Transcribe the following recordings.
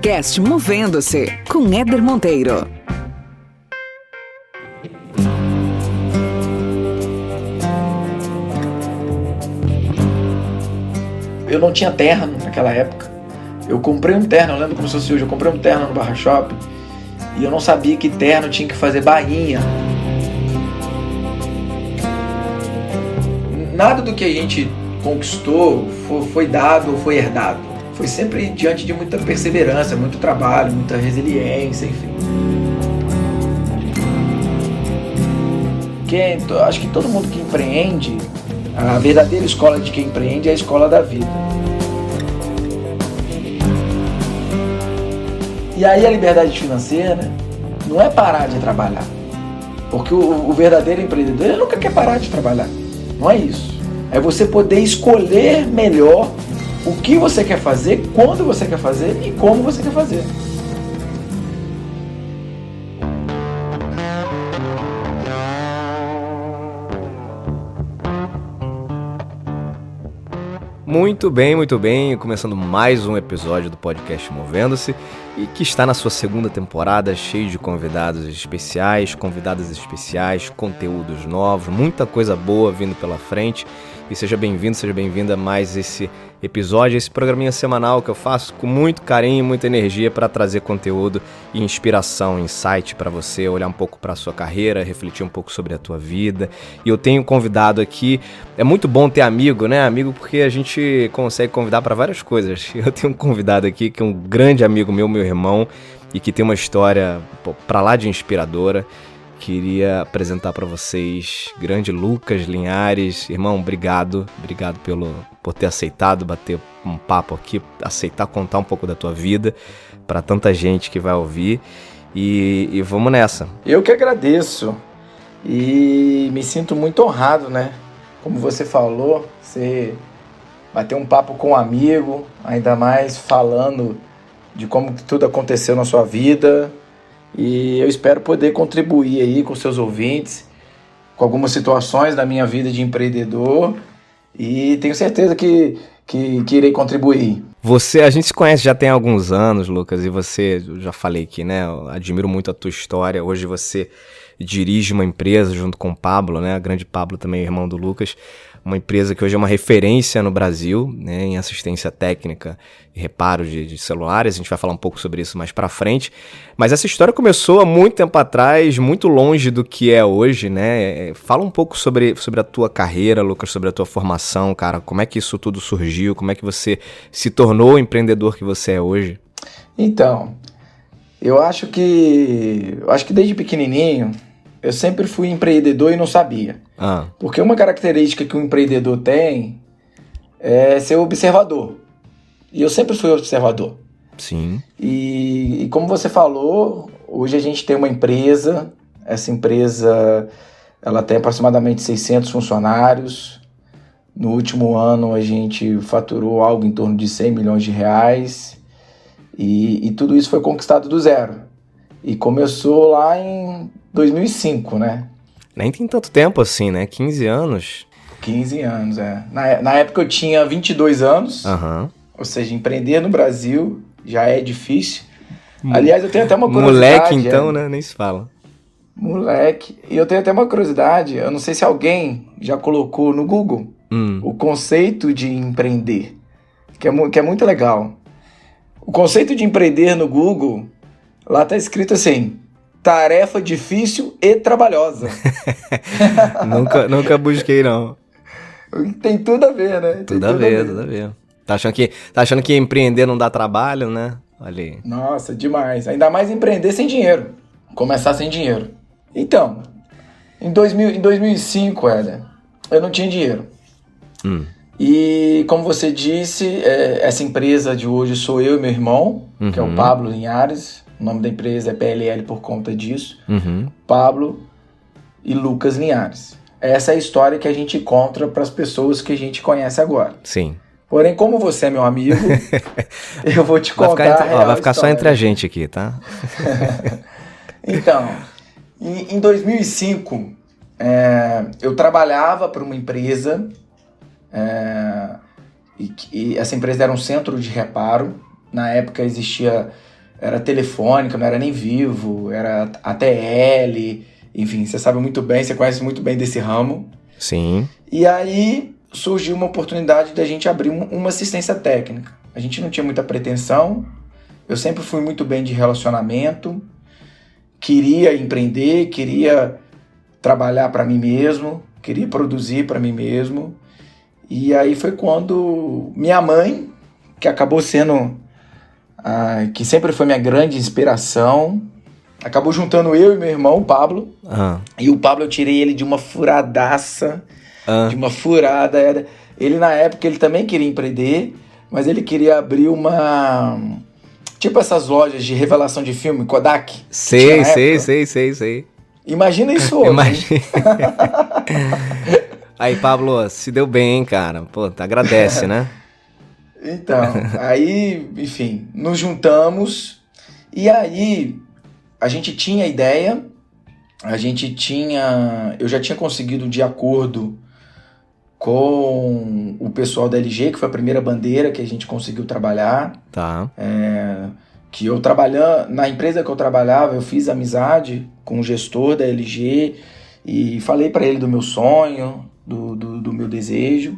Podcast Movendo-se, com Éder Monteiro. Eu não tinha terno naquela época. Eu comprei um terno, eu lembro como se fosse hoje, eu comprei um terno no Barra Shopping e eu não sabia que terno tinha que fazer bainha. Nada do que a gente conquistou foi dado ou foi herdado. Foi sempre diante de muita perseverança, muito trabalho, muita resiliência, enfim. Acho que todo mundo que empreende, a verdadeira escola de quem empreende é a escola da vida. E aí a liberdade financeira não é parar de trabalhar. Porque o verdadeiro empreendedor, ele nunca quer parar de trabalhar. Não é isso. É você poder escolher melhor o que você quer fazer, quando você quer fazer e como você quer fazer. Muito bem, começando mais um episódio do podcast Movendo-se e que está na sua segunda temporada, cheio de convidadas especiais, conteúdos novos, muita coisa boa vindo pela frente. E seja bem-vindo, seja bem-vinda a mais esse episódio, esse programinha semanal que eu faço com muito carinho, muita energia para trazer conteúdo e inspiração, insight para você olhar um pouco para a sua carreira, refletir um pouco sobre a tua vida. E eu tenho convidado aqui, é muito bom ter amigo, né? Amigo porque a gente consegue convidar para várias coisas. Eu tenho um convidado aqui que é um grande amigo meu irmão, e que tem uma história para lá de inspiradora. Queria apresentar para vocês grande Lucas Linhares. Irmão, obrigado por ter aceitado bater um papo aqui, aceitar contar um pouco da tua vida para tanta gente que vai ouvir e vamos nessa. Eu que agradeço e me sinto muito honrado, né? Como você falou, você bater um papo com um amigo, ainda mais falando de como tudo aconteceu na sua vida. E eu espero poder contribuir aí com seus ouvintes, com algumas situações da minha vida de empreendedor, e tenho certeza que irei contribuir. A gente se conhece já tem alguns anos, Lucas, e você, eu já falei aqui, né, eu admiro muito a tua história. Hoje você dirige uma empresa junto com o Pablo, né, a grande Pablo também, irmão do Lucas, uma empresa que hoje é uma referência no Brasil, né, em assistência técnica e reparo de celulares. A gente vai falar um pouco sobre isso mais pra frente. Mas essa história começou há muito tempo atrás, muito longe do que é hoje, né? Fala um pouco sobre a tua carreira, Lucas, sobre a tua formação, cara. Como é que isso tudo surgiu? Como é que você se tornou o empreendedor que você é hoje? Então, eu acho que desde pequenininho eu sempre fui empreendedor e não sabia. Porque uma característica que um empreendedor tem é ser observador. E eu sempre fui observador. Sim. E como você falou, hoje a gente tem uma empresa. Essa empresa ela tem aproximadamente 600 funcionários. No último ano a gente faturou algo em torno de 100 milhões de reais. E tudo isso foi conquistado do zero. E começou lá em 2005, né? Nem tem tanto tempo assim, né? 15 anos. 15 anos, é. Na época eu tinha 22 anos. Aham. Ou seja, empreender no Brasil já é difícil. Aliás, eu tenho até uma curiosidade. Moleque, então, né? Nem se fala. Moleque. E eu tenho até uma curiosidade. Eu não sei se alguém já colocou no Google o conceito de empreender. Que é muito legal. O conceito de empreender no Google, lá tá escrito assim: tarefa difícil e trabalhosa. Nunca busquei, não. Tem tudo a ver, né? Tudo a ver. Tá achando que empreender não dá trabalho, né? Olha aí. Nossa, demais. Ainda mais empreender sem dinheiro. Começar sem dinheiro. Então, em 2005, Éder, eu não tinha dinheiro. E, como você disse, essa empresa de hoje sou eu e meu irmão, que é o Pablo Linhares. O nome da empresa é PLL por conta disso. Pablo e Lucas Linhares. Essa é a história que a gente conta para as pessoas que a gente conhece agora. Sim. Porém, como você é meu amigo, eu vou te contar vai ficar só entre a gente aqui, tá? Então, em 2005, eu trabalhava para uma empresa, e essa empresa era um centro de reparo. Na época existia era Telefônica, não era nem Vivo, era ATL, enfim, você sabe muito bem, você conhece muito bem desse ramo. Sim. E aí surgiu uma oportunidade da gente abrir uma assistência técnica. A gente não tinha muita pretensão, eu sempre fui muito bem de relacionamento, queria empreender, queria trabalhar para mim mesmo, queria produzir para mim mesmo. E aí foi quando minha mãe, que acabou sendo, que sempre foi minha grande inspiração, acabou juntando eu e meu irmão, o Pablo. E o Pablo eu tirei ele de uma furadaça, de uma furada. Ele na época ele também queria empreender, mas ele queria abrir uma... Tipo essas lojas de revelação de filme, Kodak. Sei. Imagina isso hoje. Imagina. Aí, Pablo, se deu bem, hein, cara. Pô, agradece, né? Então, aí, enfim, nos juntamos e aí a gente tinha ideia, eu já tinha conseguido de acordo com o pessoal da LG, que foi a primeira bandeira que a gente conseguiu trabalhar. Tá. Que eu trabalhando, na empresa que eu trabalhava, eu fiz amizade com o gestor da LG e falei para ele do meu sonho, do meu desejo.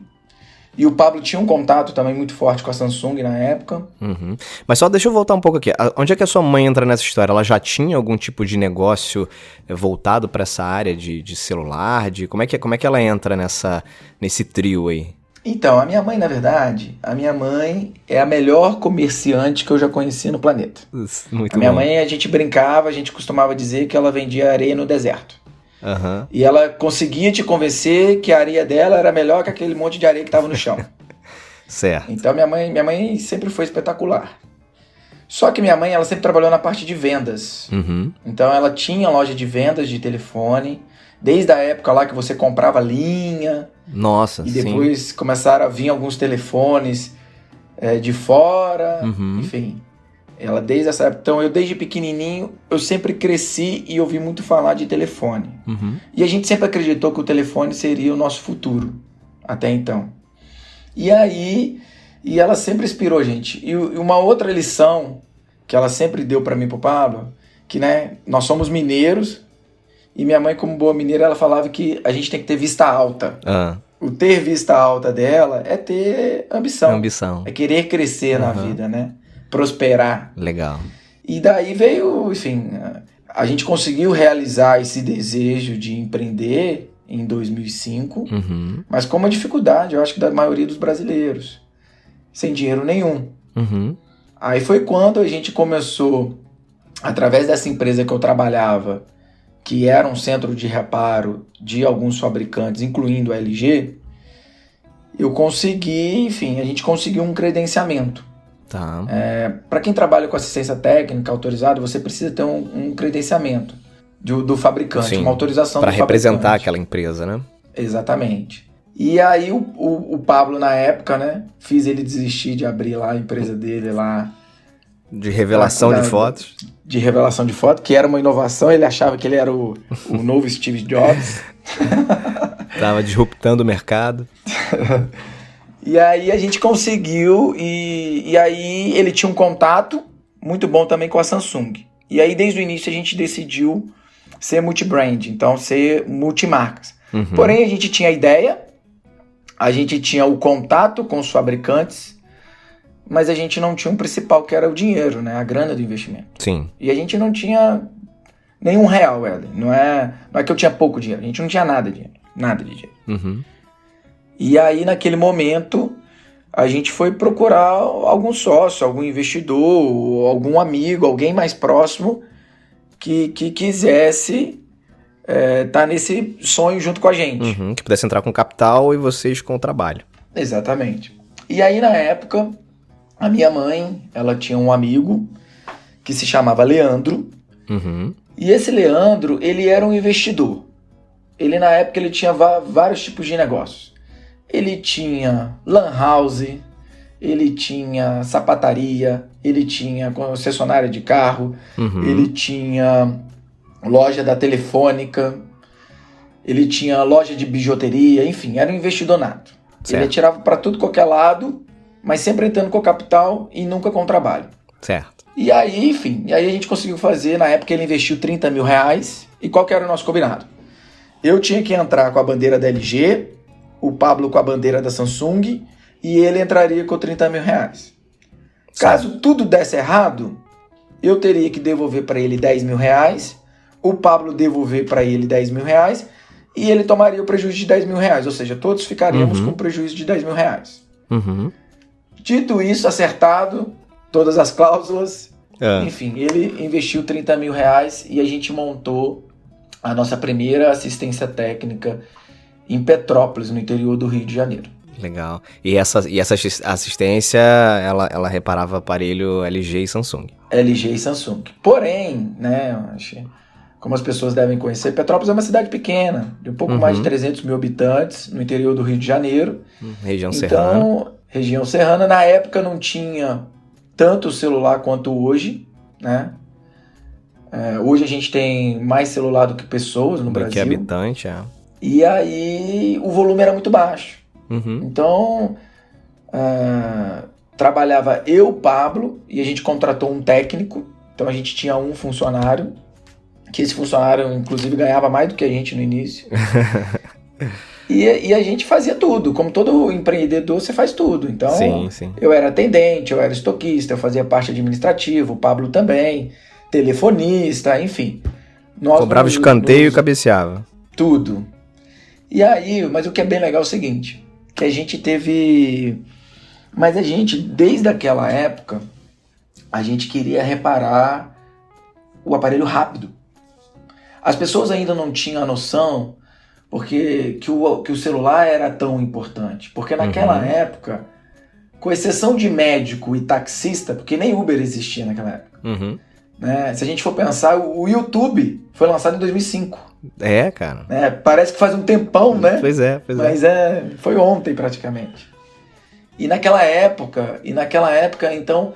E o Pablo tinha um contato também muito forte com a Samsung na época. Uhum. Mas só deixa eu voltar um pouco aqui. Onde é que a sua mãe entra nessa história? Ela já tinha algum tipo de negócio voltado para essa área de celular? Como é que ela entra nesse trio aí? Então, a minha mãe é a melhor comerciante que eu já conheci no planeta. Muito a minha bom. mãe, a gente brincava, a gente costumava dizer que ela vendia areia no deserto. Uhum. E ela conseguia te convencer que a areia dela era melhor que aquele monte de areia que estava no chão. Certo. Então minha mãe sempre foi espetacular. Só que minha mãe, ela sempre trabalhou na parte de vendas. Uhum. Então ela tinha loja de vendas de telefone, desde a época lá que você comprava linha. Nossa, e depois começaram a vir alguns telefones de fora, enfim. Ela desde essa época, então eu desde pequenininho, eu sempre cresci e ouvi muito falar de telefone. Uhum. E a gente sempre acreditou que o telefone seria o nosso futuro, até então. E aí, ela sempre inspirou a gente. E uma outra lição que ela sempre deu para mim e pro Pablo, que nós somos mineiros, e minha mãe, como boa mineira, ela falava que a gente tem que ter vista alta. O ter vista alta dela é ter ambição. É querer crescer na vida, né? Prosperar. Legal. E daí veio, enfim, a gente conseguiu realizar esse desejo de empreender em 2005, mas com uma dificuldade, eu acho que da maioria dos brasileiros, sem dinheiro nenhum. Aí foi quando a gente começou, através dessa empresa que eu trabalhava, que era um centro de reparo de alguns fabricantes, incluindo a LG, a gente conseguiu um credenciamento. Tá. Para quem trabalha com assistência técnica autorizada, você precisa ter um credenciamento do fabricante, Sim, uma autorização do fabricante. Para representar aquela empresa, né? Exatamente. E aí o Pablo, na época, fiz ele desistir de abrir lá a empresa dele lá. De revelação de fotos. De revelação de foto, que era uma inovação, ele achava que ele era o novo Steve Jobs. Tava disruptando o mercado. E aí a gente conseguiu, e aí ele tinha um contato muito bom também com a Samsung. E aí desde o início a gente decidiu ser multibrand, então ser multimarcas. Porém a gente tinha a ideia, a gente tinha o contato com os fabricantes, mas a gente não tinha um principal, que era o dinheiro, a grana do investimento. Sim. E a gente não tinha nenhum real, Éder. Não é que eu tinha pouco dinheiro, a gente não tinha nada de dinheiro. E aí, naquele momento, a gente foi procurar algum sócio, algum investidor, algum amigo, alguém mais próximo que quisesse estar nesse sonho junto com a gente. Que pudesse entrar com capital e vocês com o trabalho. Exatamente. E aí, na época, a minha mãe, ela tinha um amigo que se chamava Leandro. E esse Leandro, ele era um investidor. Ele, na época, ele tinha vários tipos de negócios. Ele tinha lan house, ele tinha sapataria, ele tinha concessionária de carro, ele tinha loja da Telefônica, ele tinha loja de bijuteria, enfim, era um investidor nato. Ele atirava para tudo qualquer lado, mas sempre entrando com capital e nunca com trabalho. Certo. E aí, enfim, a gente conseguiu fazer. Na época ele investiu R$30 mil. E qual que era o nosso combinado? Eu tinha que entrar com a bandeira da LG, o Pablo com a bandeira da Samsung, e ele entraria com R$30 mil. Caso tudo desse errado, eu teria que devolver para ele R$10 mil, o Pablo devolver para ele R$10 mil, e ele tomaria o prejuízo de R$10 mil, ou seja, todos ficaríamos com prejuízo de R$10 mil. Dito isso, acertado, todas as cláusulas, enfim, ele investiu R$30 mil e a gente montou a nossa primeira assistência técnica em Petrópolis, no interior do Rio de Janeiro. Legal. E essa assistência, ela reparava aparelho LG e Samsung. LG e Samsung. Porém, né, como as pessoas devem conhecer, Petrópolis é uma cidade pequena, de um pouco mais de 300 mil habitantes, no interior do Rio de Janeiro. Região serrana. Então, região serrana, na época não tinha tanto celular quanto hoje, né? Hoje a gente tem mais celular do que pessoas no Brasil. Do que habitante, E aí o volume era muito baixo. Então, trabalhava eu, Pablo, e a gente contratou um técnico. Então a gente tinha um funcionário, que esse funcionário inclusive ganhava mais do que a gente no início. E a gente fazia tudo, como todo empreendedor você faz tudo. Então sim. Eu era atendente, eu era estoquista, eu fazia parte administrativa, o Pablo também, telefonista, enfim. Cobrava escanteio e cabeceava. Tudo. E aí, mas o que é bem legal é o seguinte, que a gente teve... Mas a gente, desde aquela época, a gente queria reparar o aparelho rápido. As pessoas ainda não tinham a noção que o celular era tão importante. Porque naquela época, com exceção de médico e taxista, porque nem Uber existia naquela época, né? Se a gente for pensar, o YouTube foi lançado em 2005. Cara. Parece que faz um tempão, né? Pois é. Mas foi ontem praticamente. E naquela época, então,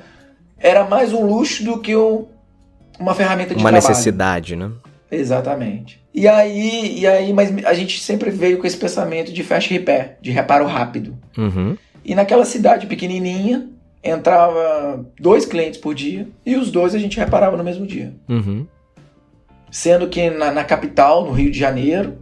era mais um luxo do que uma ferramenta de trabalho. Uma necessidade, né? Exatamente. E aí, mas a gente sempre veio com esse pensamento de fast repair, de reparo rápido. E naquela cidade pequenininha, entrava 2 clientes por dia, e os 2 a gente reparava no mesmo dia. Sendo que na capital, no Rio de Janeiro,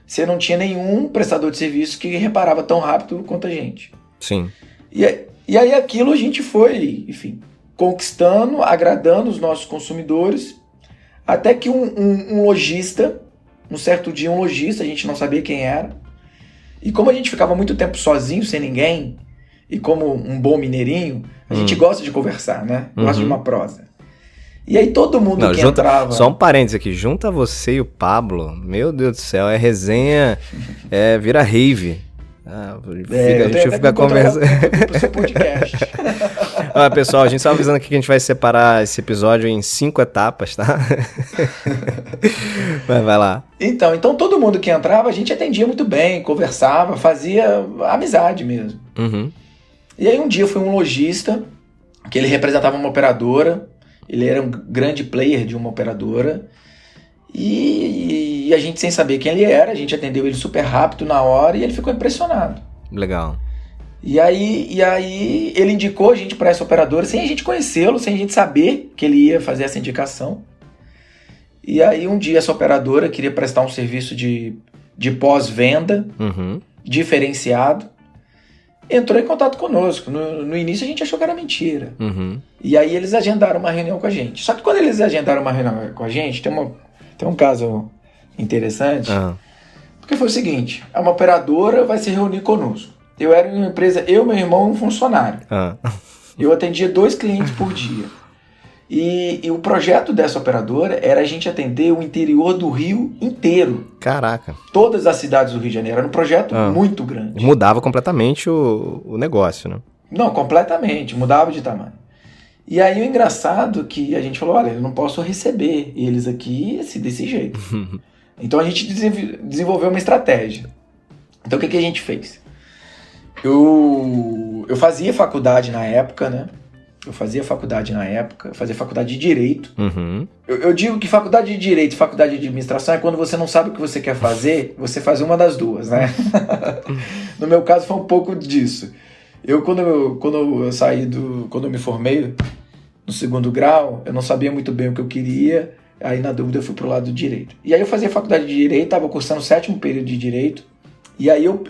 você não tinha nenhum prestador de serviço que reparava tão rápido quanto a gente. Sim. E aí aquilo a gente foi, enfim, conquistando, agradando os nossos consumidores, até que um lojista, um certo dia a gente não sabia quem era, e como a gente ficava muito tempo sozinho, sem ninguém, e como um bom mineirinho, a gente gosta de conversar, né? Gosta de uma prosa. E aí todo mundo entrava... Só um parênteses aqui, junta você e o Pablo, meu Deus do céu, é resenha, vira rave. A gente fica conversando. Pro seu podcast. Pessoal, a gente só avisando aqui que a gente vai separar esse episódio em 5 etapas, tá? Mas vai lá. Então todo mundo que entrava, a gente atendia muito bem, conversava, fazia amizade mesmo. E aí um dia foi um lojista, que ele representava uma operadora, ele era um grande player de uma operadora, e a gente sem saber quem ele era, a gente atendeu ele super rápido na hora e ele ficou impressionado. Legal. E aí ele indicou a gente para essa operadora sem a gente conhecê-lo, sem a gente saber que ele ia fazer essa indicação. E aí um dia essa operadora queria prestar um serviço de pós-venda diferenciado, entrou em contato conosco. No início a gente achou que era mentira. E aí eles agendaram uma reunião com a gente. Só que quando eles agendaram uma reunião com a gente, tem um caso interessante, porque foi o seguinte, uma operadora vai se reunir conosco. Eu era uma empresa, eu, meu irmão e um funcionário. Eu atendia 2 clientes por dia. E o projeto dessa operadora era a gente atender o interior do Rio inteiro. Caraca. Todas as cidades do Rio de Janeiro. Era um projeto muito grande. Mudava completamente o negócio, né? Não, completamente. Mudava de tamanho. E aí o engraçado é que a gente falou, olha, eu não posso receber eles aqui desse jeito. Então a gente desenvolveu uma estratégia. Então o que a gente fez? Eu fazia faculdade na época, né? Eu fazia faculdade de Direito. Eu digo que faculdade de Direito e faculdade de Administração é quando você não sabe o que você quer fazer, você faz uma das duas, né? No meu caso foi um pouco disso. Quando eu me formei, no segundo grau, eu não sabia muito bem o que eu queria, aí na dúvida eu fui pro lado do direito. E aí eu fazia faculdade de direito, estava cursando o 7º período de direito, e aí eu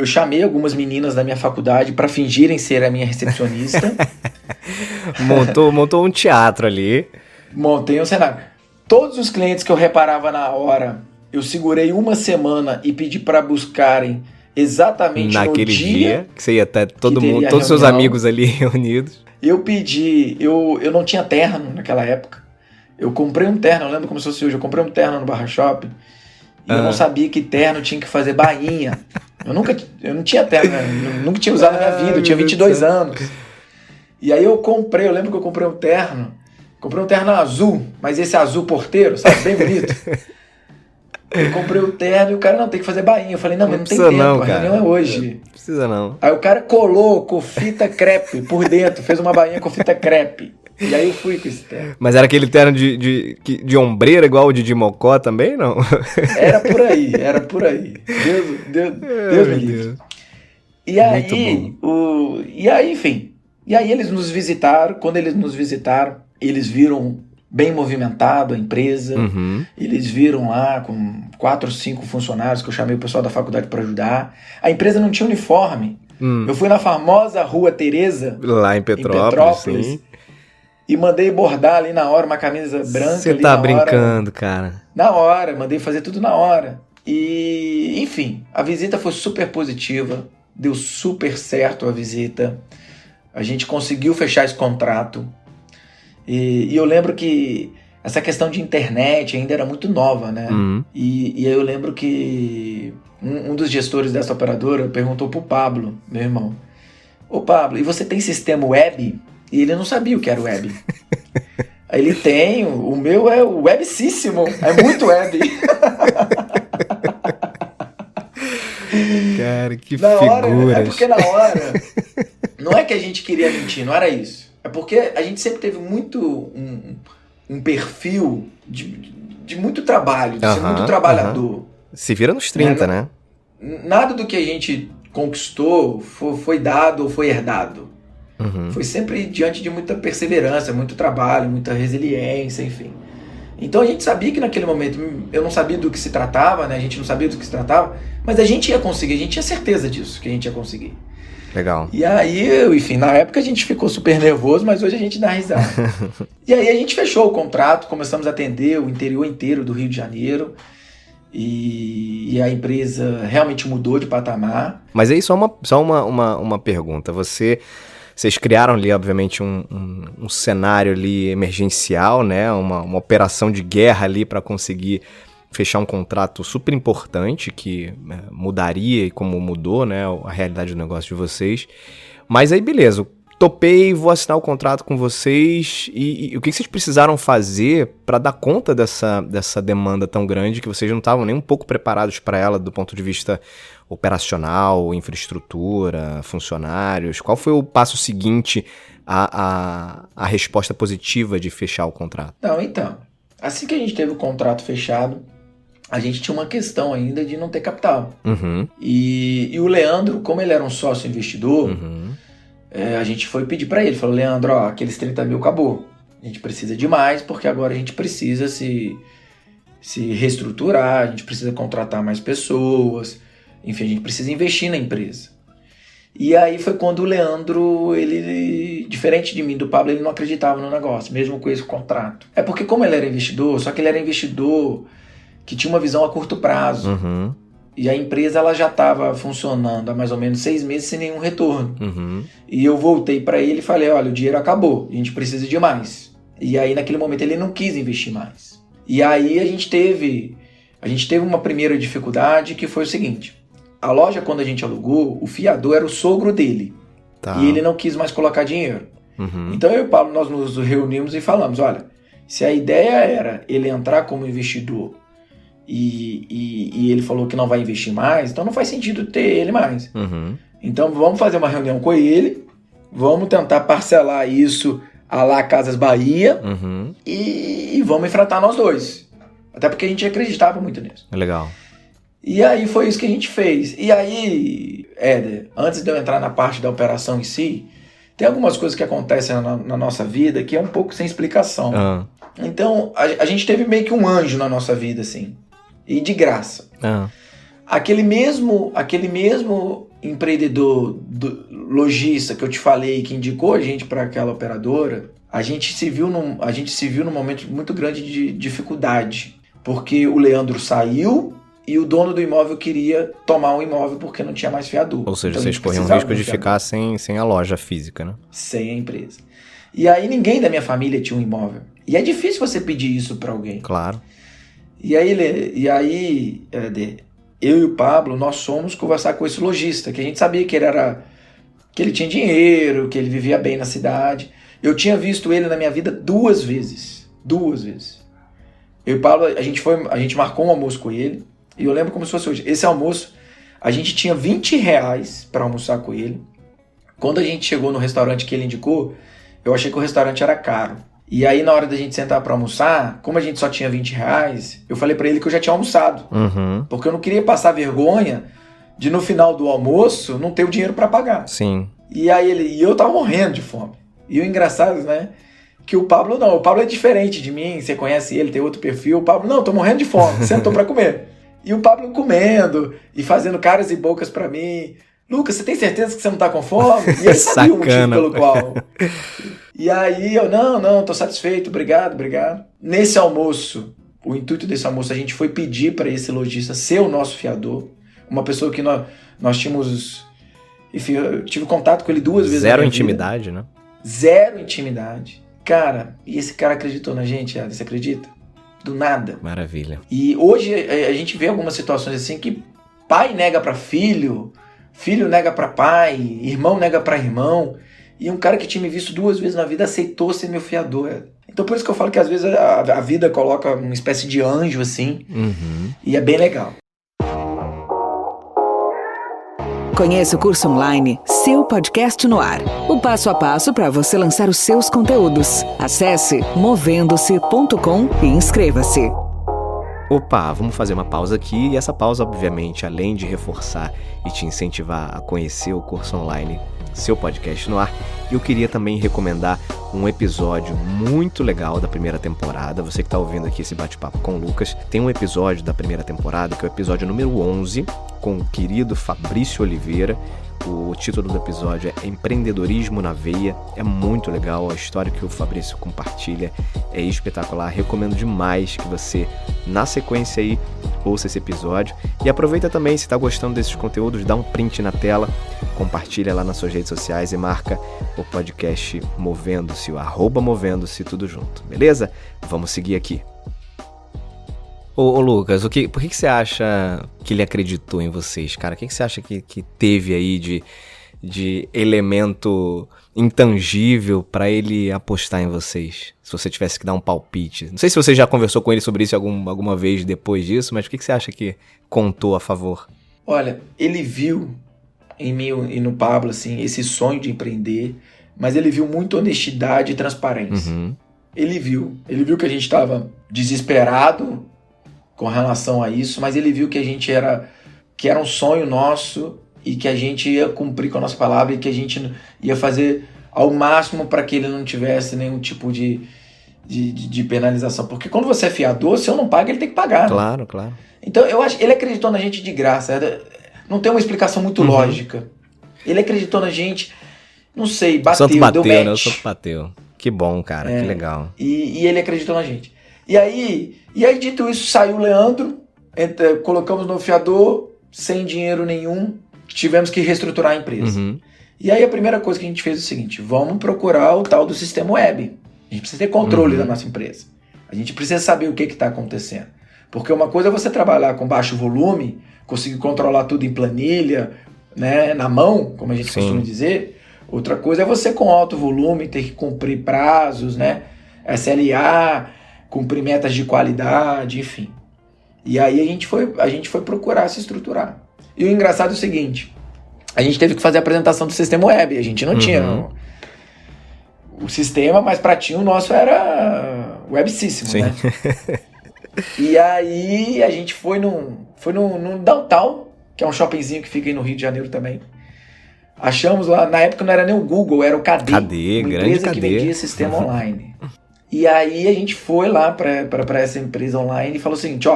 chamei algumas meninas da minha faculdade para fingirem ser a minha recepcionista. montou um teatro ali. Montei um cenário. Todos os clientes que eu reparava na hora, eu segurei uma semana e pedi para buscarem exatamente naquele no dia que você ia ter todo mundo, todos os seus amigos ali reunidos. Eu pedi, eu não tinha terno naquela época. Eu comprei um terno, eu lembro como se fosse hoje, eu comprei um terno no Barra Shopping e eu não sabia que terno tinha que fazer bainha. Eu não tinha terno, né? Eu nunca tinha usado na minha vida, eu tinha 22 anos. E aí eu lembro que eu comprei um terno azul, mas esse azul porteiro, sabe, bem bonito. Eu comprei o terno e o cara, não, tem que fazer bainha. Eu falei, não, mas não tem tempo, a reunião é hoje. Não precisa não. Aí o cara colou com fita crepe por dentro, fez uma bainha com fita crepe. E aí eu fui com esse terno. Mas era aquele terno de ombreira igual o de Mocó também, não? Era por aí. Deus me livre. E aí, enfim. E aí eles nos visitaram. Quando eles nos visitaram, eles viram bem movimentado a empresa. Uhum. Eles viram lá com 4 ou 5 funcionários que eu chamei o pessoal da faculdade para ajudar. A empresa não tinha uniforme. Eu fui na famosa Rua Tereza, lá em Petrópolis, sim. E mandei bordar ali na hora uma camisa branca. Você tá brincando, cara. Na hora, mandei fazer tudo na hora. E, enfim, a visita foi super positiva. Deu super certo a visita. A gente conseguiu fechar esse contrato. E eu lembro que essa questão de internet ainda era muito nova, né? Uhum. E eu lembro que um dos gestores dessa operadora perguntou pro Pablo, meu irmão: ô Pablo, e você tem sistema web? E ele não sabia o que era web. Aí ele tem, o meu é webcíssimo, é muito web. Cara, que figura. É porque na hora, não é que a gente queria mentir, não era isso. É porque a gente sempre teve muito um perfil de muito trabalho, de ser muito trabalhador. Se vira nos 30, né? Nada do que a gente conquistou foi dado ou foi herdado. Foi sempre diante de muita perseverança, muito trabalho, muita resiliência, enfim. Então a gente sabia que naquele momento, eu não sabia do que se tratava, né? A gente não sabia do que se tratava, mas a gente ia conseguir, a gente tinha certeza disso, que a gente ia conseguir. Legal. E aí, enfim, na época a gente ficou super nervoso, mas hoje a gente dá risada. E aí a gente fechou o contrato, começamos a atender o interior inteiro do Rio de Janeiro. E a empresa realmente mudou de patamar. Mas aí só uma pergunta. Vocês criaram ali, obviamente, um cenário ali emergencial, né? Uma operação de guerra ali para conseguir fechar um contrato super importante que mudaria, e como mudou, né, a realidade do negócio de vocês. Mas aí, beleza, topei, vou assinar o contrato com vocês. E o que vocês precisaram fazer para dar conta dessa demanda tão grande que vocês não estavam nem um pouco preparados para ela do ponto de vista operacional, infraestrutura, funcionários? Qual foi o passo seguinte à resposta positiva de fechar o contrato? Não, então, assim que a gente teve o contrato fechado, a gente tinha uma questão ainda de não ter capital. E o Leandro, como ele era um sócio investidor, a gente foi pedir para ele, falou: Leandro, ó, aqueles 30 mil acabou, a gente precisa de mais, porque agora a gente precisa se reestruturar, a gente precisa contratar mais pessoas, enfim, a gente precisa investir na empresa. E aí foi quando o Leandro, ele, diferente de mim, do Pablo, ele não acreditava no negócio, mesmo com esse contrato. É porque como ele era investidor, só que ele era investidor que tinha uma visão a curto prazo. E a empresa ela já estava funcionando há mais ou menos 6 meses sem nenhum retorno. E eu voltei para ele e falei: olha, o dinheiro acabou, a gente precisa de mais. E aí naquele momento ele não quis investir mais. E aí a gente teve uma primeira dificuldade, que foi o seguinte: a loja, quando a gente alugou, o fiador era o sogro dele. Tá. E ele não quis mais colocar dinheiro. Então eu e o Paulo, nós nos reunimos e falamos: olha, se a ideia era ele entrar como investidor e ele falou que não vai investir mais, então não faz sentido ter ele mais. Então vamos fazer uma reunião com ele, vamos tentar parcelar isso à la Casas Bahia e vamos enfrentar nós dois. Até porque a gente acreditava muito nisso. Legal. E aí foi isso que a gente fez. E aí, Éder, antes de eu entrar na parte da operação em si, tem algumas coisas que acontecem na nossa vida que é um pouco sem explicação. Então, a gente teve meio que um anjo na nossa vida, assim. E de graça. Aquele mesmo empreendedor, lojista que eu te falei, que indicou a gente para aquela operadora, a gente se viu num momento muito grande de dificuldade. Porque o Leandro saiu e o dono do imóvel queria tomar o imóvel porque não tinha mais fiador. Ou seja, então, vocês corriam o risco de ficar sem a loja física, né? Sem a empresa. E aí ninguém da minha família tinha um imóvel. E é difícil você pedir isso para alguém. Claro. E aí, eu e o Pablo, nós fomos conversar com esse lojista, que a gente sabia que ele tinha dinheiro, que ele vivia bem na cidade. Eu tinha visto ele na minha vida 2 vezes. 2 vezes. Eu e o Pablo, a gente marcou um almoço com ele, e eu lembro como se fosse hoje. Esse almoço, a gente tinha R$20 para almoçar com ele. Quando a gente chegou no restaurante que ele indicou, eu achei que o restaurante era caro. E aí, na hora da gente sentar para almoçar, como a gente só tinha R$20, eu falei para ele que eu já tinha almoçado. Porque eu não queria passar vergonha de, no final do almoço, não ter o dinheiro para pagar. Sim. E aí eu tava morrendo de fome. E o engraçado, né? Que o Pablo não. O Pablo é diferente de mim. Você conhece ele, tem outro perfil. O Pablo, não, tô morrendo de fome. Sentou pra comer. E o Pablo comendo e fazendo caras e bocas pra mim. Lucas, você tem certeza que você não tá com fome? E ele sabia o motivo pelo qual. E aí eu, não, tô satisfeito. Obrigado. Nesse almoço, o intuito desse almoço, a gente foi pedir pra esse lojista ser o nosso fiador. Uma pessoa que nós tínhamos... Enfim, eu tive contato com ele 2 vezes. Zero intimidade, né? Zero intimidade. Cara, e esse cara acreditou na gente, você acredita? Do nada. Maravilha. E hoje a gente vê algumas situações assim que pai nega pra filho, filho nega pra pai, irmão nega pra irmão. E um cara que tinha me visto 2 vezes na vida aceitou ser meu fiador. Então por isso que eu falo que às vezes a vida coloca uma espécie de anjo assim. E é bem legal. Conheça o curso online Seu Podcast no Ar. O passo a passo para você lançar os seus conteúdos. Acesse movendo-se.com e inscreva-se. Opa, vamos fazer uma pausa aqui. E essa pausa, obviamente, além de reforçar e te incentivar a conhecer o curso online Seu Podcast no Ar, eu queria também recomendar um episódio muito legal da primeira temporada. Você que está ouvindo aqui esse bate-papo com o Lucas, tem um episódio da primeira temporada, que é o episódio número 11, com o querido Fabrício Oliveira. O título do episódio é Empreendedorismo na Veia. É muito legal, a história que o Fabrício compartilha é espetacular. Recomendo demais que você, na sequência aí, ouça esse episódio. E aproveita também, se está gostando desses conteúdos, dá um print na tela, compartilha lá nas suas redes sociais e marca o podcast Movendo-se, o @Movendo-se, tudo junto, beleza? Vamos seguir aqui. Ô Lucas, por que você acha que ele acreditou em vocês, cara? O que você acha que teve aí de elemento intangível pra ele apostar em vocês? Se você tivesse que dar um palpite. Não sei se você já conversou com ele sobre isso alguma vez depois disso, mas o que você acha que contou a favor? Olha, ele viu em mim e no Pablo, assim, esse sonho de empreender, mas ele viu muita honestidade e transparência. Ele viu que a gente estava desesperado com relação a isso, mas ele viu que a gente era um sonho nosso e que a gente ia cumprir com a nossa palavra e que a gente ia fazer ao máximo para que ele não tivesse nenhum tipo de penalização. Porque quando você é fiador, se eu não pago, ele tem que pagar. Claro, claro. Então eu acho que ele acreditou na gente de graça. Não tem uma explicação muito lógica. Ele acreditou na gente, não sei, bateu, Santo bateu, deu match. Né? O Santo bateu. Que bom, cara, que legal. E ele acreditou na gente. E aí, dito isso, saiu o Leandro, colocamos no fiador, sem dinheiro nenhum, tivemos que reestruturar a empresa. E aí a primeira coisa que a gente fez é o seguinte: vamos procurar o tal do sistema web. A gente precisa ter controle da nossa empresa. A gente precisa saber o que está acontecendo. Porque uma coisa é você trabalhar com baixo volume, conseguir controlar tudo em planilha, né, na mão, como a gente costuma dizer. Outra coisa é você com alto volume ter que cumprir prazos, né, SLA, cumprir metas de qualidade, enfim. E aí a gente foi procurar se estruturar. E o engraçado é o seguinte: a gente teve que fazer a apresentação do sistema web. A gente não tinha o sistema, mas para ti o nosso era webcíssimo, né? E aí a gente foi num downtown, que é um shoppingzinho que fica aí no Rio de Janeiro também. Achamos lá, na época não era nem o Google, era o KD. KD, uma grande empresa KD. que vendia sistema online. E aí a gente foi lá para essa empresa online e falou o seguinte,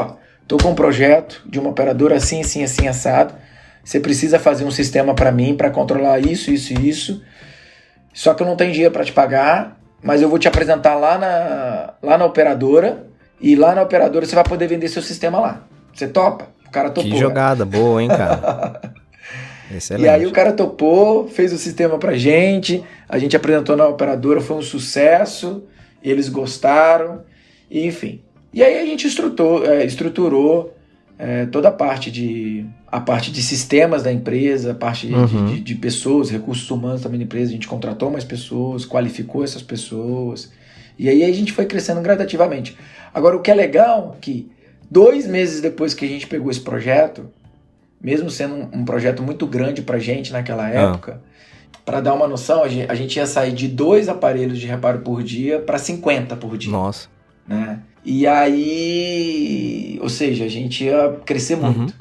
tô com um projeto de uma operadora assim, assim, assim, assado. Você precisa fazer um sistema para mim, para controlar isso, isso e isso. Só que eu não tenho dinheiro para te pagar, mas eu vou te apresentar lá na operadora, e lá na operadora você vai poder vender seu sistema lá. Você topa? O cara topou. Que jogada boa, hein, cara? Excelente. E aí o cara topou, fez o sistema pra gente, a gente apresentou na operadora, foi um sucesso, eles gostaram, enfim. E aí a gente estruturou toda a parte de sistemas da empresa, a parte de pessoas, recursos humanos também da empresa. A gente contratou mais pessoas, qualificou essas pessoas. E aí a gente foi crescendo gradativamente. Agora, o que é legal é que 2 meses depois que a gente pegou esse projeto, mesmo sendo um projeto muito grande pra gente naquela época, para dar uma noção, a gente ia sair de 2 aparelhos de reparo por dia para 50 por dia. Nossa. Né? E aí, ou seja, a gente ia crescer muito.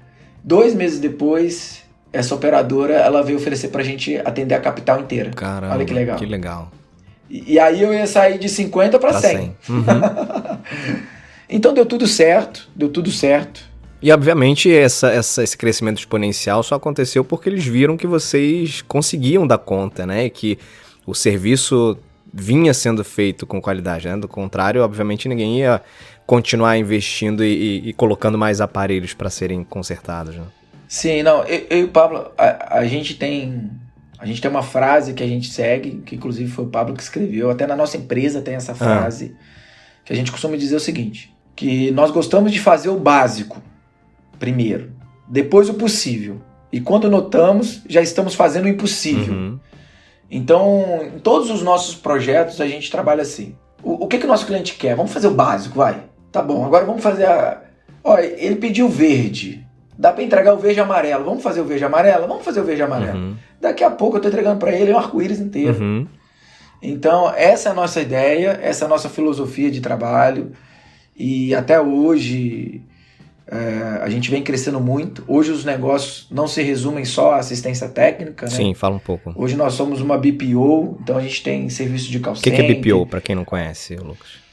2 meses depois, essa operadora ela veio oferecer pra gente atender a capital inteira. Caramba, olha que legal. Que legal. E aí eu ia sair de 50 para 100. Então deu tudo certo. E obviamente esse crescimento exponencial só aconteceu porque eles viram que vocês conseguiam dar conta, né? E que o serviço vinha sendo feito com qualidade, né? Do contrário, obviamente ninguém ia continuar investindo e colocando mais aparelhos para serem consertados, né? Sim, não, eu e o Pablo, a gente tem uma frase que a gente segue, que inclusive foi o Pablo que escreveu, até na nossa empresa tem essa frase, que a gente costuma dizer o seguinte, que nós gostamos de fazer o básico primeiro, depois o possível, e quando notamos, já estamos fazendo o impossível. Então, em todos os nossos projetos a gente trabalha assim. O que o nosso cliente quer? Vamos fazer o básico, vai. Tá bom, agora vamos fazer Olha, ele pediu verde. Dá para entregar o verde e amarelo. Vamos fazer o verde e amarelo? Vamos fazer o verde e amarelo. Daqui a pouco eu tô entregando para ele um arco-íris inteiro. Então, essa é a nossa ideia, essa é a nossa filosofia de trabalho. E até hoje a gente vem crescendo muito. Hoje os negócios não se resumem só à assistência técnica, né? Sim, fala um pouco. Hoje nós somos uma BPO, então a gente tem serviço de call center. O que é BPO, para quem não conhece, Lucas?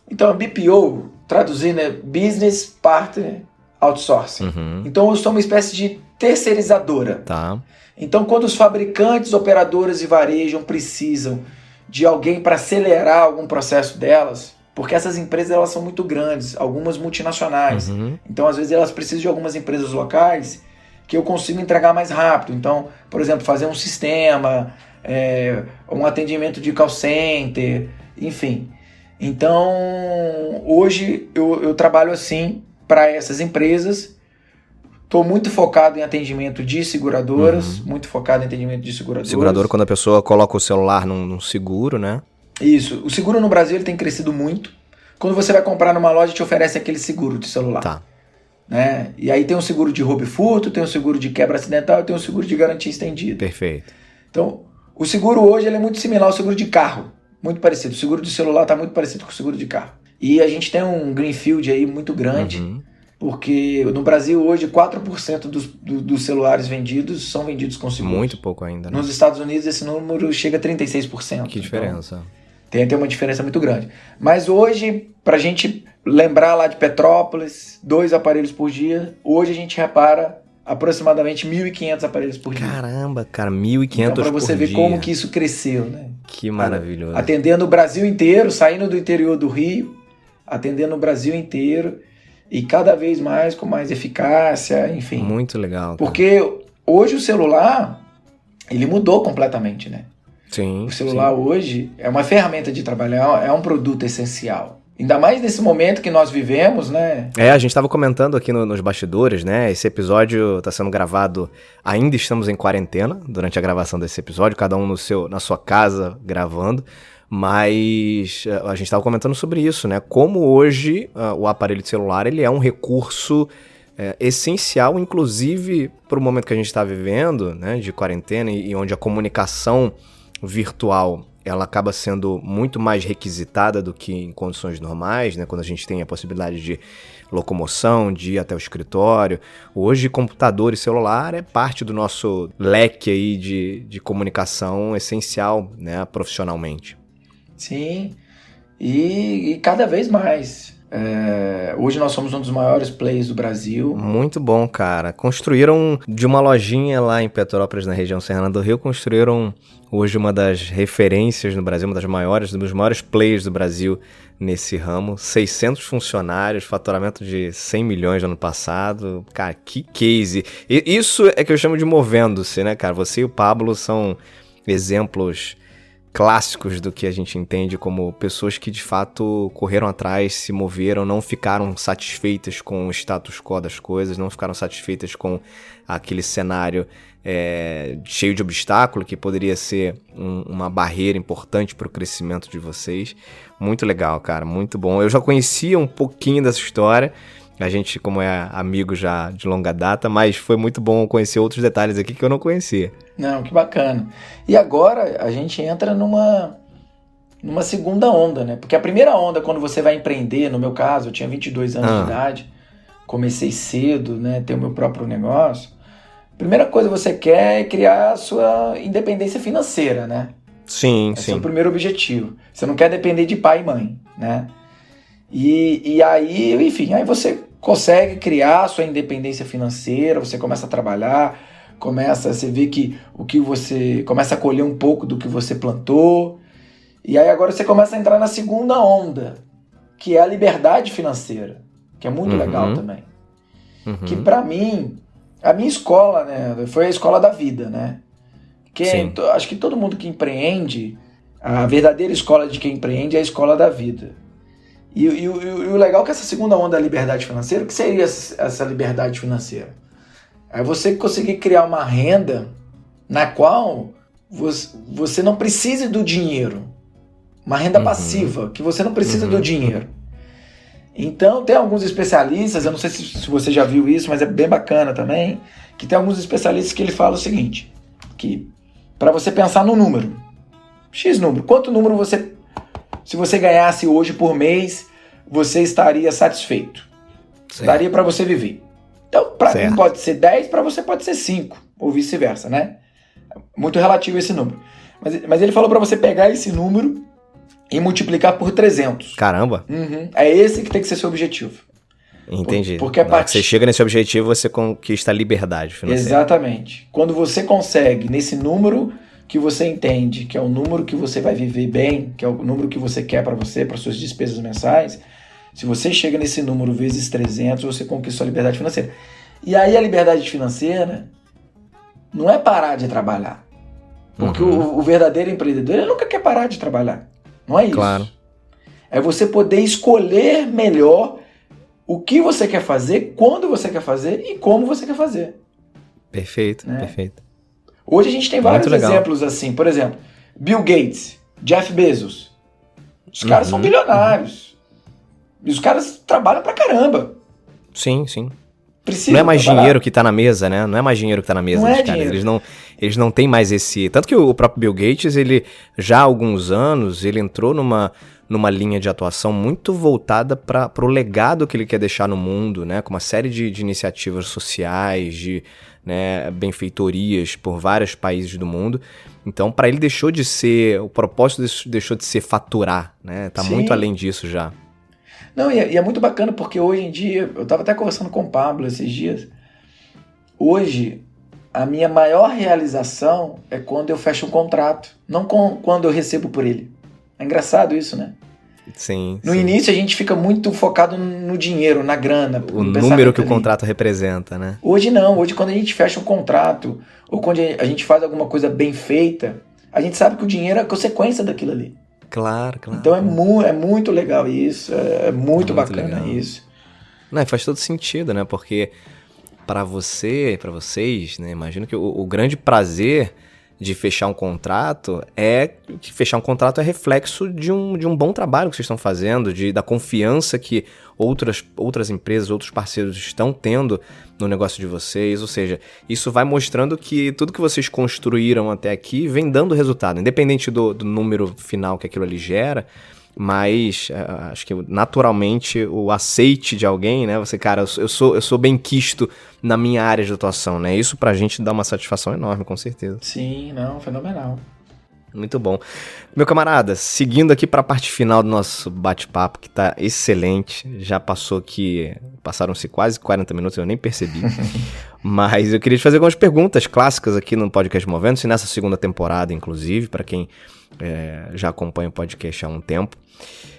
Então, a BPO, traduzindo, é Business Partner Outsourcing. Então, eu sou uma espécie de terceirizadora. Tá. Então, quando os fabricantes, operadoras e varejo precisam de alguém para acelerar algum processo delas, porque essas empresas elas são muito grandes, algumas multinacionais. Então, às vezes, elas precisam de algumas empresas locais que eu consigo entregar mais rápido. Então, por exemplo, fazer um sistema, um atendimento de call center, enfim. Então, hoje eu trabalho assim para essas empresas. Estou muito focado em atendimento de seguradoras, Seguradora, quando a pessoa coloca o celular num seguro, né? Isso. O seguro no Brasil ele tem crescido muito. Quando você vai comprar numa loja, te oferece aquele seguro de celular. Tá. Né? E aí tem um seguro de roubo e furto, tem um seguro de quebra acidental e tem um seguro de garantia estendida. Perfeito. Então, o seguro hoje ele é muito similar ao seguro de carro. Muito parecido. O seguro de celular está muito parecido com o seguro de carro. E a gente tem um greenfield aí muito grande, porque no Brasil hoje 4% dos celulares vendidos são vendidos com seguro. Muito pouco ainda, né? Nos Estados Unidos esse número chega a 36%. Que diferença. Então, tem uma diferença muito grande. Mas hoje, pra gente lembrar lá de Petrópolis, 2 aparelhos por dia, hoje a gente repara aproximadamente 1.500 aparelhos por dia. Caramba, cara, 1.500 por dia. Então, pra você ver como que isso cresceu, né? Que maravilhoso. Atendendo o Brasil inteiro, saindo do interior do Rio, atendendo o Brasil inteiro e cada vez mais com mais eficácia, enfim. Muito legal. Cara. Porque hoje o celular, ele mudou completamente, né? Sim. O celular hoje é uma ferramenta de trabalho, é um produto essencial. Ainda mais nesse momento que nós vivemos, né? A gente estava comentando aqui nos bastidores, né? Esse episódio está sendo gravado, ainda estamos em quarentena durante a gravação desse episódio, cada um na sua casa gravando, mas a gente estava comentando sobre isso, né? Como hoje o aparelho de celular ele é um recurso essencial, inclusive para o momento que a gente está vivendo, né? De quarentena e onde a comunicação virtual ela acaba sendo muito mais requisitada do que em condições normais, né? Quando a gente tem a possibilidade de locomoção, de ir até o escritório. Hoje, computador e celular é parte do nosso leque aí de comunicação essencial, né? Profissionalmente. Sim, e cada vez mais. Hoje nós somos um dos maiores players do Brasil. Muito bom, cara. Construíram de uma lojinha lá em Petrópolis, na região serrana do Rio, construíram hoje uma das referências no Brasil, uma das maiores, um dos maiores players do Brasil nesse ramo. 600 funcionários, faturamento de 100 milhões no ano passado. Cara, que case. E isso é que eu chamo de movendo-se, né, cara? Você e o Pablo são exemplos clássicos do que a gente entende como pessoas que de fato correram atrás, se moveram, não ficaram satisfeitas com o status quo das coisas, não ficaram satisfeitas com aquele cenário cheio de obstáculo que poderia ser uma barreira importante para o crescimento de vocês. Muito legal, cara, muito bom. Eu já conhecia um pouquinho dessa história, a gente como é amigo já de longa data, mas foi muito bom conhecer outros detalhes aqui que eu não conhecia. Não, que bacana. E agora a gente entra numa segunda onda, né? Porque a primeira onda, quando você vai empreender, no meu caso, eu tinha 22 anos de idade, comecei cedo, né? Ter o meu próprio negócio. A primeira coisa que você quer é criar a sua independência financeira, né? Sim, Esse é o primeiro objetivo. Você não quer depender de pai e mãe, né? E aí, enfim, aí você consegue criar a sua independência financeira, você começa a trabalhar, você vê que você começa a colher um pouco do que você plantou, e aí agora você começa a entrar na segunda onda, que é a liberdade financeira, que é muito legal também. Que pra mim, a minha escola, né, foi a escola da vida, né? Acho que todo mundo que empreende, a verdadeira escola de quem empreende é a escola da vida. E o legal é que essa segunda onda da liberdade financeira, o que seria essa liberdade financeira? É você conseguir criar uma renda na qual você não precise do dinheiro. Uma renda passiva, que você não precisa do dinheiro. Então, tem alguns especialistas, eu não sei se você já viu isso, mas é bem bacana também, que tem alguns especialistas que ele fala o seguinte, que para você pensar no número, X número, quanto número se você ganhasse hoje por mês, você estaria satisfeito. Certo. Daria para você viver. Então, para mim pode ser 10, para você pode ser 5, ou vice-versa, né? Muito relativo esse número. Mas ele falou para você pegar esse número e multiplicar por 300. Caramba! É esse que tem que ser seu objetivo. Entendi. Porque a partir... Você chega nesse objetivo, você conquista a liberdade financeira. Exatamente. Quando você consegue, nesse número que você entende, que é o número que você vai viver bem, que é o número que você quer para você, para suas despesas mensais, se você chega nesse número vezes 300, você conquista a liberdade financeira. E aí a liberdade financeira não é parar de trabalhar. Porque o verdadeiro empreendedor, ele nunca quer parar de trabalhar. Não é isso. Claro. É você poder escolher melhor o que você quer fazer, quando você quer fazer e como você quer fazer. Perfeito, né? Perfeito. Hoje a gente tem vários exemplos assim. Por exemplo, Bill Gates, Jeff Bezos. Os caras são bilionários. E os caras trabalham pra caramba. Sim, sim. Precisam não é mais trabalhar. Dinheiro que tá na mesa, né? Não é mais dinheiro que tá na mesa dos caras. Eles não têm mais esse... Tanto que o próprio Bill Gates, ele já há alguns anos, ele entrou numa linha de atuação muito voltada para o legado que ele quer deixar no mundo, né? Com uma série de iniciativas sociais, de benfeitorias por vários países do mundo. Então, para ele deixou de ser... O propósito deixou de ser faturar, né? Tá muito além disso já. Não, e é muito bacana porque hoje em dia, eu estava até conversando com o Pablo esses dias, hoje a minha maior realização é quando eu fecho um contrato, não quando eu recebo por ele. É engraçado isso, né? Sim. No início a gente fica muito focado no dinheiro, na grana. O número que o contrato representa, né? Hoje não, hoje quando a gente fecha um contrato, ou quando a gente faz alguma coisa bem feita, a gente sabe que o dinheiro é consequência daquilo ali. Claro. Então é muito legal isso, é muito bacana legal. Isso. Não, faz todo sentido, né? Porque para você, para vocês, né? Imagino que o grande prazer de fechar um contrato é que fechar um contrato é reflexo de um bom trabalho que vocês estão fazendo, da confiança que outras empresas, outros parceiros estão tendo no negócio de vocês. Ou seja, isso vai mostrando que tudo que vocês construíram até aqui vem dando resultado, independente do número final que aquilo ali gera. Mas acho que naturalmente o aceite de alguém, né? Você, cara, eu sou bem quisto na minha área de atuação, né? Isso pra gente dá uma satisfação enorme, com certeza. Sim, não, fenomenal. Muito bom. Meu camarada, seguindo aqui para a parte final do nosso bate-papo, que tá excelente, já passaram-se quase 40 minutos, eu nem percebi, mas eu queria te fazer algumas perguntas clássicas aqui no Podcast Movendo-se, nessa segunda temporada, inclusive, para quem já acompanha o podcast há um tempo.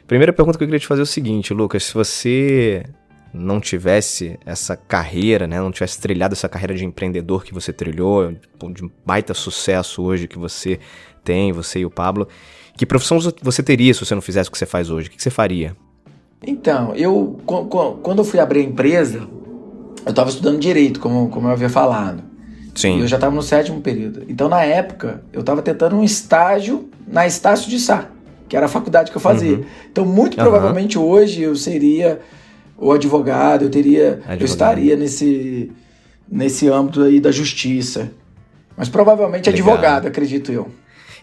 Primeira pergunta que eu queria te fazer é o seguinte, Lucas, se você não tivesse essa carreira, né, não tivesse trilhado essa carreira de empreendedor que você trilhou, de baita sucesso hoje que você tem, você e o Pablo, que profissão você teria se você não fizesse o que você faz hoje? O que você faria? Então, quando eu fui abrir a empresa, eu estava estudando Direito, como eu havia falado. Sim. E eu já estava no 7º período. Então, na época, eu estava tentando um estágio na Estácio de Sá, que era a faculdade que eu fazia. Uhum. Então, muito provavelmente hoje eu seria o advogado, eu estaria nesse âmbito aí da justiça. Mas provavelmente advogado, acredito eu.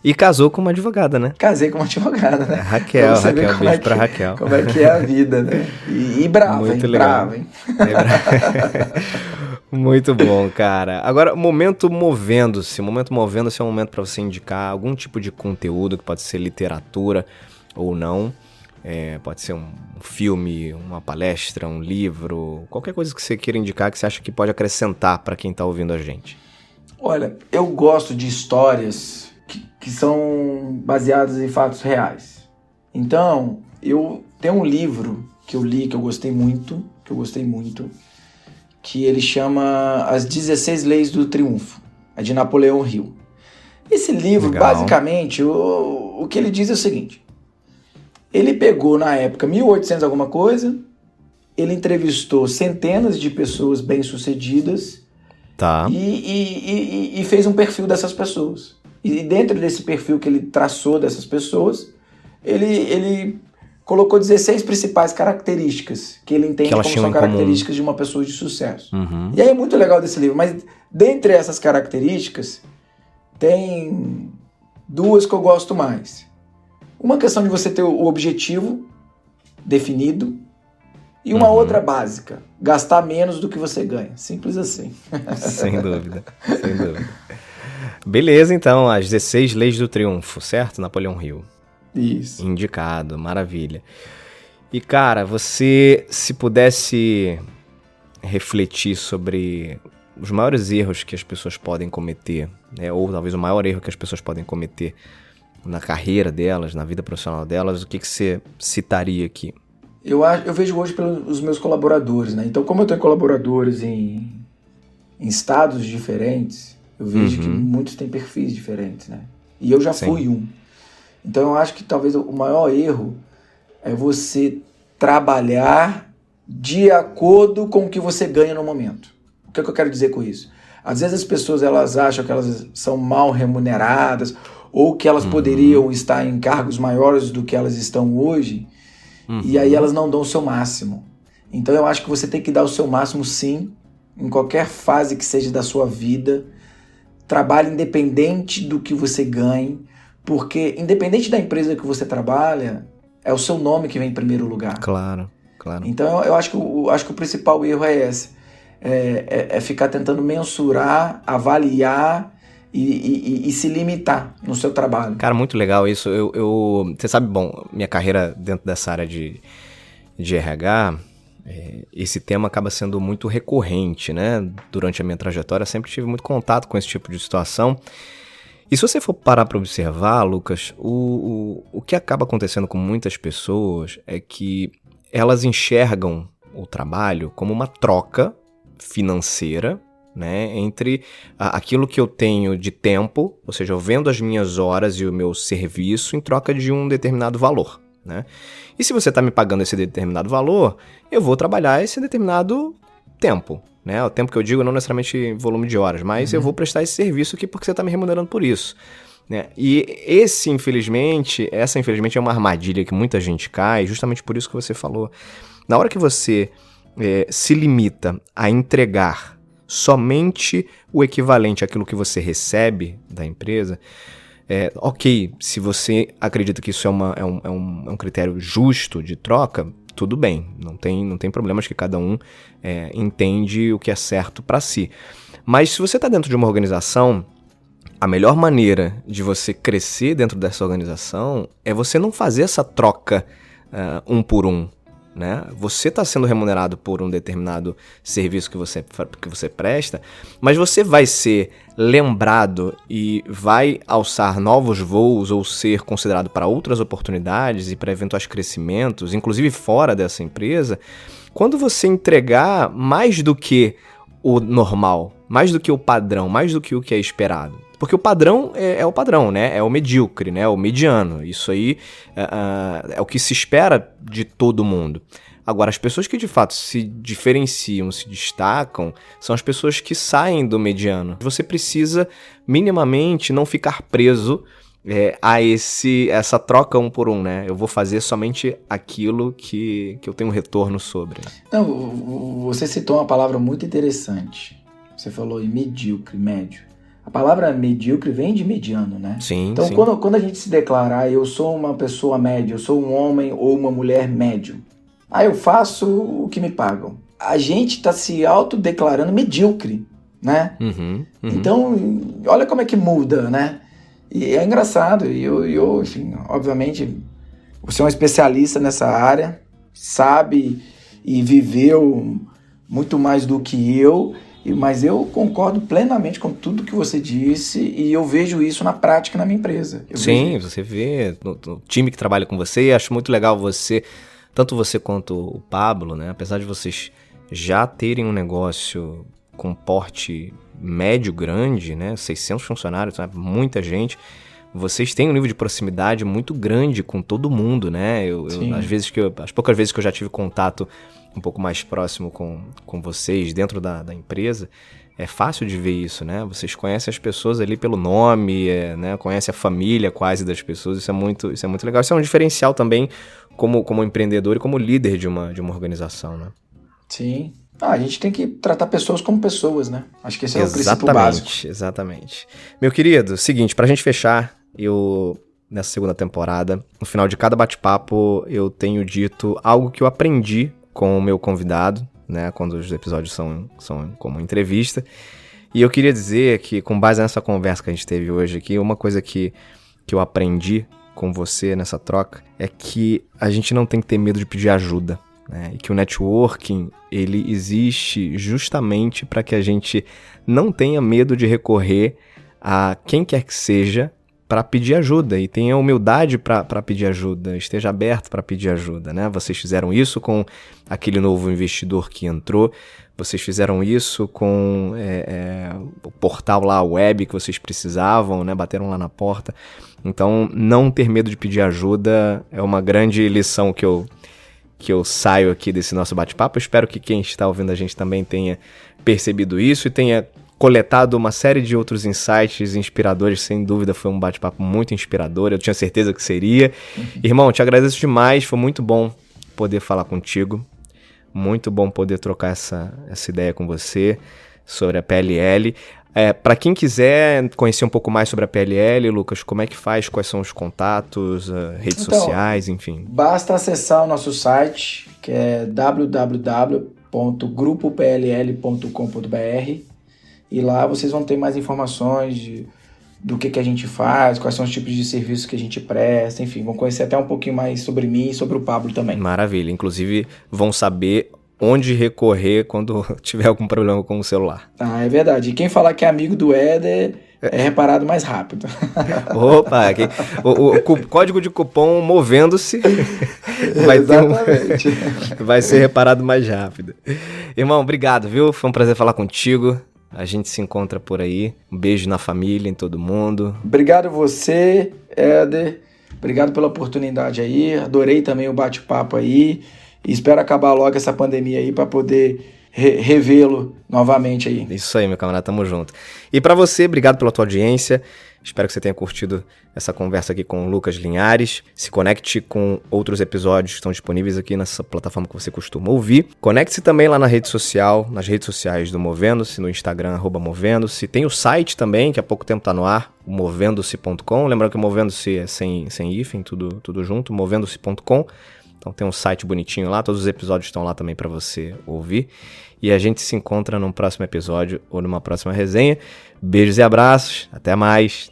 E casou com uma advogada, né? Casei com uma advogada, né? Raquel, beijo pra Raquel. Como é que é a vida, né? E brava, muito hein? Legal. Brava, hein? Muito bom, cara. Agora, momento movendo-se. Momento movendo-se é um momento para você indicar algum tipo de conteúdo, que pode ser literatura ou não. Pode ser um filme, uma palestra, um livro, qualquer coisa que você queira indicar que você acha que pode acrescentar para quem tá ouvindo a gente. Olha, eu gosto de histórias que são baseadas em fatos reais. Então, eu tenho um livro que eu li, que eu gostei muito, que ele chama As 16 Leis do Triunfo, é de Napoleão Hill. Esse livro, Legal. basicamente, o que ele diz é o seguinte: ele pegou na época 1800 alguma coisa, ele entrevistou centenas de pessoas bem-sucedidas, tá. e fez um perfil dessas pessoas. E dentro desse perfil que ele traçou dessas pessoas, ele colocou 16 principais características que ele entende como são características de uma pessoa de sucesso. Uhum. E aí é muito legal desse livro, mas dentre essas características, tem duas que eu gosto mais. Uma questão de você ter o objetivo definido e uma outra básica, gastar menos do que você ganha. Simples assim. Sem dúvida, sem dúvida. Beleza, então, as 16 Leis do Triunfo, certo? Napoleão Hill. Isso. Indicado, maravilha. E, cara, você, se pudesse refletir sobre os maiores erros que as pessoas podem cometer, né? Ou talvez o maior erro que as pessoas podem cometer na carreira delas, na vida profissional delas, o que você citaria aqui? Eu vejo hoje pelos meus colaboradores, né? Então, como eu tenho colaboradores em estados diferentes, eu vejo que muitos têm perfis diferentes, né? E eu já fui um. Então eu acho que talvez o maior erro é você trabalhar de acordo com o que você ganha no momento. O que é que eu quero dizer com isso? Às vezes as pessoas elas acham que elas são mal remuneradas ou que elas poderiam estar em cargos maiores do que elas estão hoje, e aí elas não dão o seu máximo. Então eu acho que você tem que dar o seu máximo sim, em qualquer fase que seja da sua vida. Trabalhe independente do que você ganhe, porque independente da empresa que você trabalha, é o seu nome que vem em primeiro lugar. Claro, claro. Então eu acho que o principal erro é esse, é ficar tentando mensurar, avaliar e se limitar no seu trabalho. Cara, muito legal isso. Você sabe, bom, minha carreira dentro dessa área de RH, esse tema acaba sendo muito recorrente, né? Durante a minha trajetória, sempre tive muito contato com esse tipo de situação. E se você for parar para observar, Lucas, o que acaba acontecendo com muitas pessoas é que elas enxergam o trabalho como uma troca financeira, né, entre aquilo que eu tenho de tempo, ou seja, eu vendo as minhas horas e o meu serviço em troca de um determinado valor, né? E se você está me pagando esse determinado valor, eu vou trabalhar esse determinado tempo, né? O tempo que eu digo não necessariamente volume de horas, mas eu vou prestar esse serviço aqui porque você está me remunerando por isso, né? E essa infelizmente é uma armadilha que muita gente cai, justamente por isso que você falou. Na hora que você se limita a entregar somente o equivalente àquilo que você recebe da empresa, ok, se você acredita que isso é um critério justo de troca, tudo bem, não tem problemas, que cada um entende o que é certo para si. Mas se você está dentro de uma organização, a melhor maneira de você crescer dentro dessa organização é você não fazer essa troca um por um, né? Você está sendo remunerado por um determinado serviço que você presta, mas você vai ser lembrado e vai alçar novos voos ou ser considerado para outras oportunidades e para eventuais crescimentos, inclusive fora dessa empresa, quando você entregar mais do que o normal, mais do que o padrão, mais do que o que é esperado. Porque o padrão é o padrão, né? É o medíocre, né? O mediano. Isso aí é o que se espera de todo mundo. Agora, as pessoas que de fato se diferenciam, se destacam, são as pessoas que saem do mediano. Você precisa minimamente não ficar preso a essa troca um por um, né? Eu vou fazer somente aquilo que eu tenho retorno sobre. Não, você citou uma palavra muito interessante. Você falou em medíocre, médio. A palavra medíocre vem de mediano, né? Sim, então, sim. Quando a gente se declarar, eu sou uma pessoa média, eu sou um homem ou uma mulher médio, eu faço o que me pagam. A gente está se autodeclarando medíocre, né? Uhum. Então, olha como é que muda, né? E é engraçado. Eu, enfim, obviamente, você é um especialista nessa área, sabe e viveu muito mais do que eu. Mas eu concordo plenamente com tudo que você disse e eu vejo isso na prática na minha empresa. Sim, você vê no time que trabalha com você, e acho muito legal tanto você quanto o Pablo, né? Apesar de vocês já terem um negócio com porte médio grande, né? 600 funcionários, né? Muita gente. Vocês têm um nível de proximidade muito grande com todo mundo, né? As poucas vezes que eu já tive contato um pouco mais próximo com vocês dentro da empresa, é fácil de ver isso, né? Vocês conhecem as pessoas ali pelo nome, né? Conhecem a família quase das pessoas, isso é muito legal. Isso é um diferencial também como empreendedor e como líder de uma organização, né? Sim. A gente tem que tratar pessoas como pessoas, né? Acho que esse é o princípio básico. Exatamente. Meu querido, seguinte, pra gente fechar, nessa segunda temporada, no final de cada bate-papo, eu tenho dito algo que eu aprendi com o meu convidado, né, quando os episódios são como entrevista. E eu queria dizer que, com base nessa conversa que a gente teve hoje aqui, uma coisa que eu aprendi com você nessa troca é que a gente não tem que ter medo de pedir ajuda, né, e que o networking, ele existe justamente para que a gente não tenha medo de recorrer a quem quer que seja para pedir ajuda, e tenha humildade para pedir ajuda, esteja aberto para pedir ajuda, né? Vocês fizeram isso com aquele novo investidor que entrou, vocês fizeram isso com o portal lá, web, que vocês precisavam, né? Bateram lá na porta. Então, não ter medo de pedir ajuda é uma grande lição que eu saio aqui desse nosso bate-papo. Eu espero que quem está ouvindo a gente também tenha percebido isso e tenha coletado uma série de outros insights inspiradores. Sem dúvida foi um bate-papo muito inspirador, eu tinha certeza que seria. Irmão, te agradeço demais, foi muito bom poder falar contigo, muito bom poder trocar essa ideia com você sobre a PLL. Para quem quiser conhecer um pouco mais sobre a PLL, Lucas, como é que faz, quais são os contatos, redes sociais, enfim? Basta acessar o nosso site, que é www.grupopll.com.br. E lá vocês vão ter mais informações do que a gente faz, quais são os tipos de serviços que a gente presta, enfim, vão conhecer até um pouquinho mais sobre mim e sobre o Pablo também. Maravilha, inclusive vão saber onde recorrer quando tiver algum problema com o celular. É verdade, e quem falar que é amigo do Éder é reparado mais rápido. Opa, o código de cupom movendo-se vai ser reparado mais rápido. Irmão, obrigado, viu? Foi um prazer falar contigo. A gente se encontra por aí. Um beijo na família, em todo mundo. Obrigado você, Éder. Obrigado pela oportunidade aí. Adorei também o bate-papo aí. E espero acabar logo essa pandemia aí para poder revê-lo novamente aí. Isso aí, meu camarada, tamo junto. E pra você, obrigado pela tua audiência. Espero que você tenha curtido essa conversa aqui com o Lucas Linhares. Se conecte com outros episódios que estão disponíveis aqui nessa plataforma que você costuma ouvir. Conecte-se também lá na rede social, nas redes sociais do Movendo-se, no Instagram, @Movendo-se. Tem o site também, que há pouco tempo tá no ar, o movendo-se.com. Lembrando que o Movendo-se é sem hífen, tudo junto, movendo-se.com. Então tem um site bonitinho lá, todos os episódios estão lá também para você ouvir. E a gente se encontra num próximo episódio ou numa próxima resenha. Beijos e abraços, até mais!